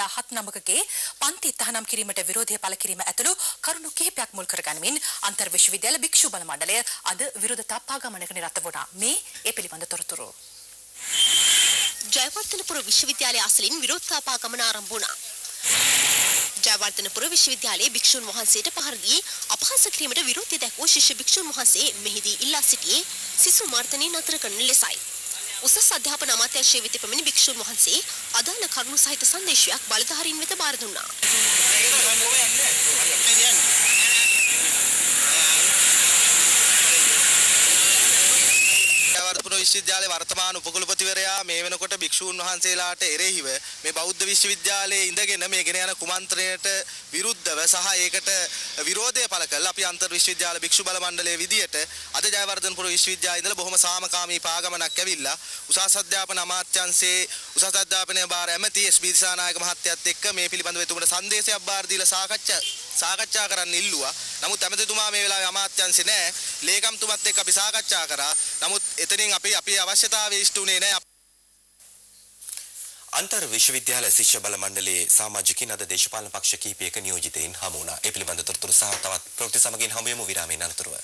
17 පන්ති තහනම් කිරීමට විරෝධය පළ කිරීම ඇතුළු කරුණු කිහිපයක් මුල් කරගනිමින් අන්තර් විශ්වවිද්‍යාල භික්ෂු බල මණ්ඩලය අද විරෝධතා පාගමනක නිරත වුණා. මේ ඒ පිළිබඳ තොරතුරු. ජයවර්ධනපුර විශ්වවිද්‍යාලය අසලින් විරෝධතා පාගමන ආරම්භ වුණා. ජයවර්ධනපුර විශ්වවිද්‍යාලයේ භික්ෂුන් වහන්සේට පහර දී අපහාස කිරීමට විරෝධය දැක්වූ ශිෂ්‍ය භික්ෂුන් වහන්සේ මෙහිදී ඉල්ලා සිටියේ සිසු මාර්තනය නතර කරන ලෙසයි. උසස් අධ්‍යාපන අමාත්‍යාංශයේ වෙත පැමිණි භික්ෂුන් වහන්සේ අදාළ කරුණු සහිත සංදේශයක් බලධාරීන් වෙත බාර දුන්නා. විශ්වවිද්‍යාලයේ වර්තමාන උපකුලපතිවරයා මේ වෙනකොට භික්ෂූන් වහන්සේලාට එරෙහිව මේ බෞද්ධ විශ්වවිද්‍යාලයේ ඉඳගෙන මේ ගෙන යන කුමන්ත්‍රණයට විරුද්ධව සහ ඒකට විරෝධය පළ කළා. අපි අන්තර් විශ්වවිද්‍යාල භික්ෂු බල මණ්ඩලයේ විදියට අද ජයවර්ධනපුර විශ්වවිද්‍යාලයේ ඉඳලා බොහොම සාමකාමී පාගමනක් ඇවිල්ලා උසස් අධ්‍යාපන අමාත්‍යාංශයේ උසස් අධ්‍යාපනය බාර ඇමති එස්.බී. දිසානායක මහත්තයත් එක්ක මේ පිළිබඳව එතුමට සංදේශයක් බාර දීලා සාකච්ඡා කරන්න ඉල්ලුවා. නමුත් ඇමතිතුමා මේ වෙලාවේ අමාත්‍යාංශේ නැහැ. ලේකම්තුමත් එක්ක අපි සාකච්ඡා කරා. නමුත් එතනින් අපේ අවශ්‍යතාවය ඉෂ්ට වුණේ නැහැ. අන්තර් විශ්වවිද්‍යාල ශිෂ්‍ය බල මණ්ඩලයේ සමාජිකින් අද දේශපාලන පක්ෂ කිහිපයක නියෝජිතයින් හමු වුණා. ඒ පිළිබඳ තොරතුරු සහ තවත් ප්‍රවෘත්ති සමගින් හමු වෙමු විරාමයෙන් අනතුරුව.